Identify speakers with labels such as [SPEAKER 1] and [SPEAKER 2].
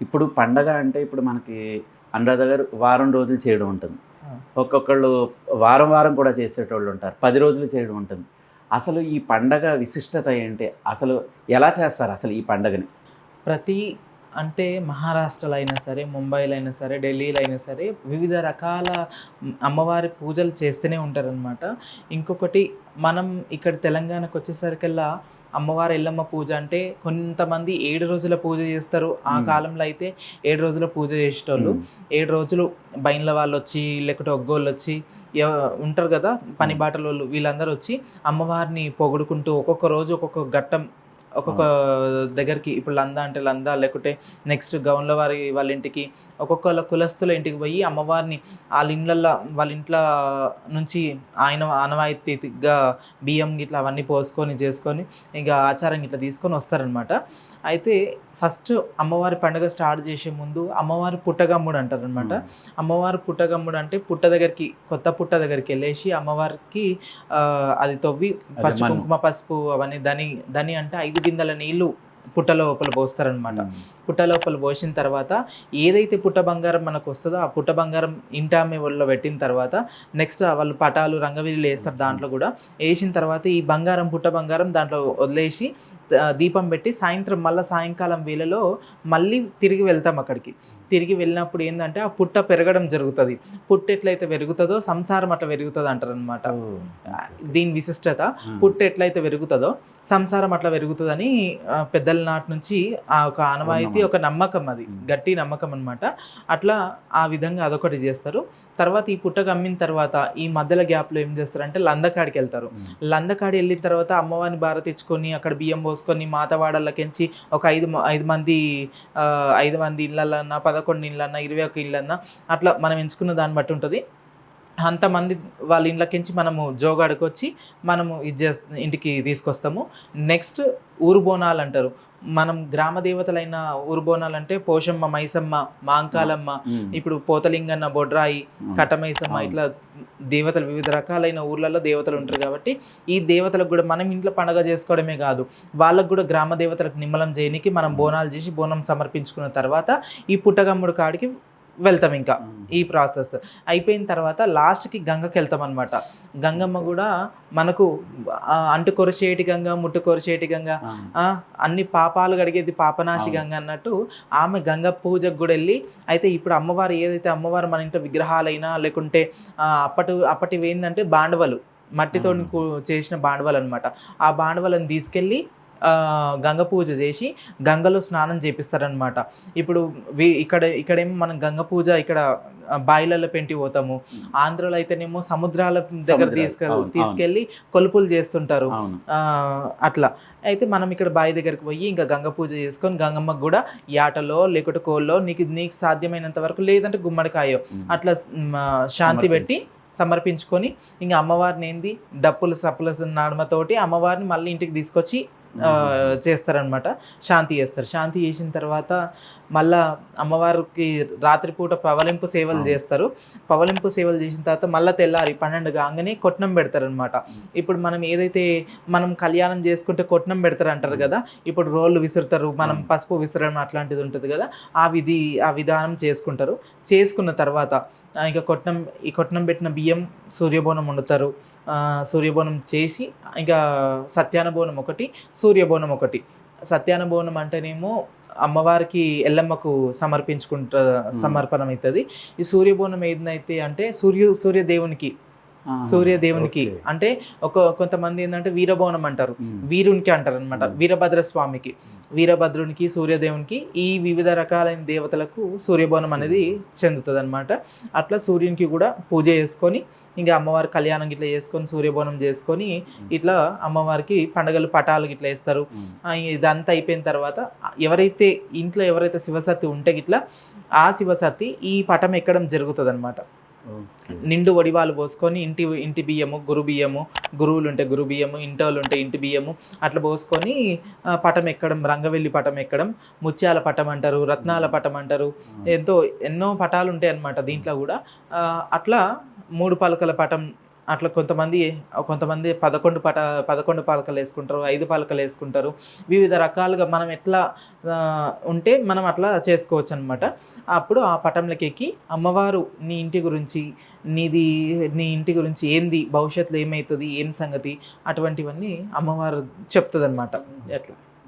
[SPEAKER 1] ఇప్పుడు పండగ అంటే ఇప్పుడు మనకి అనురాధ గారు వారం రోజులు చేయడం ఉంటుంది.
[SPEAKER 2] ఆ!
[SPEAKER 1] ఒక్కొక్కళ్ళు వారం వారం కూడా చేసేటోళ్ళు ఉంటారు. 10 రోజులు చేయడం ఉంటుంది. అసలు ఈ పండగ విశిష్టత ఏంటి? అసలు ఎలా చేస్తారు అసలు ఈ పండగని?
[SPEAKER 2] ప్రతి అంటే మహారాష్ట్రలో అయినా సరే, ముంబైలో అయినా సరే, ఢిల్లీలో అయినా సరే వివిధ రకాల అమ్మవారి పూజలు చేస్తూనే ఉంటారనమాట. ఇంకొకటి మనం ఇక్కడ తెలంగాణకొచ్చేసరికల్లా అమ్మవారి ఎల్లమ్మ పూజ అంటే కొంతమంది 7 రోజుల పూజ చేస్తారు. ఆ
[SPEAKER 1] హ్మ్.
[SPEAKER 2] కాలంలో అయితే 7 రోజుల పూజ చేసేటోళ్ళు.
[SPEAKER 1] హ్మ్.
[SPEAKER 2] 7 రోజులు బైన్ల వాళ్ళొచ్చి, లేకపోతే ఒగ్గోళ్ళొచ్చి ఉంటారు కదా! పని
[SPEAKER 1] హ్మ్.
[SPEAKER 2] బాటలోళ్ళు వీళ్ళందరూ వచ్చి అమ్మవారిని పొగుడుకుంటూ ఒక్కొక్క రోజు ఒక్కొక్క ఘట్టం ఒక్కొక్క
[SPEAKER 1] అవును.
[SPEAKER 2] దగ్గరికి ఇప్పుడు లందా అంటే లందా, లేకుంటే నెక్స్ట్ గౌన్ల వారి వాళ్ళ ఇంటికి, ఒక్కొక్కళ్ళ కులస్తుల ఇంటికి పోయి అమ్మవారిని వాళ్ళ ఇంట్లో నుంచి ఆనవాయితీగా బియ్యం గిట్లా అవన్నీ పోసుకొని చేసుకొని ఇక ఆచారం ఇట్లా తీసుకొని వస్తారనమాట. అయితే ఫస్ట్ అమ్మవారి పండుగ స్టార్ట్ చేసే ముందు అమ్మవారి పుట్టగమ్ముడు అంటారనమాట.
[SPEAKER 1] హ్మ్.
[SPEAKER 2] అమ్మవారి పుట్టగమ్ముడు అంటే పుట్ట దగ్గరికి, కొత్త పుట్ట దగ్గరికి వెళ్ళేసి అమ్మవారికి అది తవ్వి
[SPEAKER 1] అదే
[SPEAKER 2] ఫస్ట్ కుంకుమ, పసుపు అవన్నీ దని అంటే 5 బిందెల నీళ్లు పుట్ట లోపల పోస్తారనమాట.
[SPEAKER 1] హ్మ్.
[SPEAKER 2] పుట్ట లోపల పోసిన తర్వాత ఏదైతే పుట్ట బంగారం మనకొస్తదో, ఆ పుట్ట బంగారం ఇంటామె ఒడిలో పెట్టిన తర్వాత నెక్స్ట్ వాళ్ళు పటాలు, రంగవల్లులు ఏస్తారు
[SPEAKER 1] హ్మ్.
[SPEAKER 2] దాంట్లో గూడా. ఏసిన తర్వాత ఈ బంగారం పుట్ట బంగారం దాంట్లో వదిలేసి దీపం పెట్టి సాయంకాలం వేళలో మళ్ళీ తిరిగి వెళ్తాం అక్కడికి. తిరిగి వెళ్ళినప్పుడు ఏందంటే, ఆ పుట్ట పెరగడం జరుగుతది. పుట్ట ఎట్లయితే పెరుగుతదో సంసారం అట్లా పెరుగుతదంటారనమాట.
[SPEAKER 1] ఓహ్! ఓకే. ఓకే.
[SPEAKER 2] దీని విశిష్టత.
[SPEAKER 1] హ్మ్.
[SPEAKER 2] పుట్ట ఎట్లయితే పెరుగుతదో సంసారం అట్లా పెరుగుతదని పెద్దల నాటి నుంచి ఒక ఆనవాయితీ,
[SPEAKER 1] ఉన్నమాట.
[SPEAKER 2] ఒక నమ్మకం అది.
[SPEAKER 1] హ్మ్.
[SPEAKER 2] గట్టి నమ్మకం అనమాట. అట్లా ఆ విధంగా అదొకటి జేస్తారు. తర్వాత ఈ పుట్ట కమ్మిన తర్వాత ఈ మధ్యలో గ్యాప్‌లో ఏం జేస్తారంటే లందకాడికెళ్తారు.
[SPEAKER 1] హ్మ్.
[SPEAKER 2] లందకాడి ఎళ్ళిన తర్వాత అమ్మవారిని భారతిచ్చుకొని, అక్కడ బియ్యం పోసుకొని మాతవాడళ్ళకెంచి ఒక 5 మంది 5 మంది ఇళ్ళలన్నా, 11 ఇళ్ళన్నా, 21 ఇళ్ళన్నా అట్లా మనం ఎంచుకున్న దాన్ని బట్టి ఉంటది. అంతమంది వాళ్ళ ఇండ్లకించి మనము జోగాడుకొచ్చి మనము ఇంటికి తీసుకొస్తాము. నెక్స్ట్ ఊరు బోనాలంటారు. మనం గ్రామ దేవతలైన ఊరు బోనాలంటే పోషమ్మ, మైసమ్మ,
[SPEAKER 1] ఆ!
[SPEAKER 2] మాంకాలమ్మ,
[SPEAKER 1] హ్మ్.
[SPEAKER 2] ఇప్పుడు పోతలింగన్న, బొడ్రాయి,
[SPEAKER 1] అవును.
[SPEAKER 2] కట్టమైసమ్మ
[SPEAKER 1] అవును.
[SPEAKER 2] ఇట్లా దేవతలు వివిధ రకాలైన ఊర్లలో దేవతలుంటారు కాబట్టి, ఈ దేవతలకు గూడా మనం ఇంట్లో పండగ జేసుకోవడమే గాదు, వాళ్ళకి గూడా గ్రామ దేవతలకు నిమ్మలం జేయనీకి మనం
[SPEAKER 1] అవును.
[SPEAKER 2] బోనాలు జేసి, బోనం సమర్పించుకున్న తర్వాత ఈ పుట్టగమ్ముడు కాడికి వెళ్తామింకా. ఈ
[SPEAKER 1] హుహు.
[SPEAKER 2] ప్రాసెస్ అయిపోయిన తర్వాత లాస్ట్‌కి గంగకెళ్తామనమాట. గంగమ్మ
[SPEAKER 1] ఓకే.
[SPEAKER 2] గూడా మనకు అంటు కొరిచేటి గంగ, ముట్టు కొరిచేటి గంగ,
[SPEAKER 1] ఆ!
[SPEAKER 2] అన్ని పాపాలు కడిగేది పాపనాశి
[SPEAKER 1] అవును.
[SPEAKER 2] గంగ అన్నట్టు ఆమె గంగ పూజకు గూడా ఎళ్లి, అయితే ఇప్పుడు ఏదైతే అమ్మవారు మన ఇంట్లో విగ్రహాలైనా లేకుంటే అప్పటివేందంటే బాండవలు. మట్టితోని
[SPEAKER 1] ఆహా!
[SPEAKER 2] చేసిన బాండవలనమాట. ఆ బాండవలను తీసుకెళ్ళి గంగ పూజ జేసి, గంగలో స్నానం జేపిస్తారనమాట. ఇప్పుడు ఇక్కడేమో మనం గంగ పూజ ఇక్కడ బాయిలల్ల పెంటి పోతాము.
[SPEAKER 1] హ్మ్.
[SPEAKER 2] ఆంధ్రాలో అయితేనేమో సముద్రాల దగ్గర
[SPEAKER 1] సముద్రాలు. అవును. అవును.
[SPEAKER 2] తీసుకెళ్ళి కొలుపులు చేస్తుంటారు.
[SPEAKER 1] అవును.
[SPEAKER 2] అట్లా. అయితే మనం ఇక్కడ బావి దగ్గరికి పోయి ఇంకా గంగ పూజ చేసుకొని గంగమ్మకి గూడా యాటలో లేకుంటే కోళ్ళో నీకు సాధ్యమైనంత వరకు లేదంటే గుమ్మడికాయో
[SPEAKER 1] హ్మ్.
[SPEAKER 2] అట్లా శాంతి
[SPEAKER 1] సమర్పించి.
[SPEAKER 2] పెట్టి సమర్పించుకొని ఇంక అమ్మవారినేంది డప్పులు, సప్పుల నడుమతోటి అమ్మవారిని మళ్ళీ ఇంటికి తీసుకొచ్చి
[SPEAKER 1] ఆహాహా!
[SPEAKER 2] చేస్తారనమాట. శాంతి చేస్తారు. శాంతి చేసిన తర్వాత మళ్ళా అమ్మవారికి రాత్రిపూట పవలింపు సేవలు
[SPEAKER 1] అవును.
[SPEAKER 2] జేస్తారు. పవలింపు సేవలు చేసిన తర్వాత మళ్ళా తెల్లారి 12 కాంగానే కొట్నం పెడతారనమాట.
[SPEAKER 1] హ్మ్.
[SPEAKER 2] ఇప్పుడు మనం కళ్యాణం చేసుకుంటే కొట్నం పెడతారంటారు
[SPEAKER 1] హ్మ్.
[SPEAKER 2] గదా! ఇప్పుడు రోళ్ళు విసురుతారు. మనం
[SPEAKER 1] అవును.
[SPEAKER 2] పసుపు విసరడం అట్లాంటిది ఉంటది గదా! ఆ విధానం చేసుకుంటారు. చేసుకున్న తర్వాత ఇక కొట్నం పెట్టిన బియ్యం సూర్యబోనం వండుతారు. సూర్యబోనం చేసి ఇంకా సత్యాన బోనం ఒకటి, సూర్యబోనం ఒకటి. సత్యాన బోనం అంటేనేమో అమ్మవారికి ఎల్లమ్మకు
[SPEAKER 1] హ్మ్.
[SPEAKER 2] సమర్పణమైతది. ఈ సూర్యబోనం ఏందైతే అంటే సూర్యదేవునికి
[SPEAKER 1] ఆహాహా!
[SPEAKER 2] సూర్యదేవునికి
[SPEAKER 1] ఓకే.
[SPEAKER 2] అంటే కొంతమంది ఏందంటే వీరబోనం అంటారు.
[SPEAKER 1] హ్మ్.
[SPEAKER 2] వీరునికి అంటారనమాట.
[SPEAKER 1] హ్మ్.
[SPEAKER 2] వీరభద్ర స్వామికి,
[SPEAKER 1] హ్మ్.
[SPEAKER 2] వీరభద్రునికి, సూర్యదేవునికి ఈ వివిధ రకాలైన దేవతలకు సూర్యబోనం అనేది
[SPEAKER 1] సూర్యబోనం.
[SPEAKER 2] చెందుతదనమాట. అట్లా సూర్యునికి గూడా పూజ చేసుకొని, ఇంక అమ్మవారి కళ్యాణం గిట్లా చేసుకొని, సూర్యబోనం చేసుకొని,
[SPEAKER 1] హ్మ్.
[SPEAKER 2] ఇట్లా అమ్మవారికి పండగలు పటాలు గిట్లా ఏస్తారు.
[SPEAKER 1] హ్మ్.
[SPEAKER 2] ఇదంతా అయిపోయిన తర్వాత ఎవరైతే శివసత్తి ఉంటే గిట్లా, ఆ శివసత్తి ఈ పటం ఎక్కడం జరుగుతదనమాట.
[SPEAKER 1] ఓకే.
[SPEAKER 2] నిండు వడివాలు పోసుకొని ఇంటి బియ్యము, బియ్యము, గురువులుంటే గురు బియ్యము, ఇంటోళ్ళుంటే ఇంటి బియ్యము అట్లా పోసుకొని పటం ఎక్కడం, రంగవెల్లి పటం ఎక్కడం, ముత్యాల పటం అంటారు, రత్నాల
[SPEAKER 1] హ్మ్.
[SPEAKER 2] పటం అంటారు.
[SPEAKER 1] అవును.
[SPEAKER 2] ఎన్నో పటాలుంటాయన్నమాట
[SPEAKER 1] హ్మ్.
[SPEAKER 2] దీంట్లో గూడా. అట్లా 3 పలకల పటం అట్లా కొంతమంది 11 పాలకలు వేసుకుంటారు, 5 పాలకలు వేసుకుంటారు. వివిధ రకాలుగా మనం ఎట్లా ఉంటే మనం అట్లా చేసుకోవచ్చు అనమాట. అప్పుడు ఆ పటంలోకి ఎక్కి అమ్మవారు నీ ఇంటి గురించి, నీ ఇంటి గురించి ఏంది, భవిష్యత్తులో ఏమవుతుంది, ఏం సంగతి, అటువంటివన్నీ అమ్మవారు చెప్తుంది అనమాట. అట్లా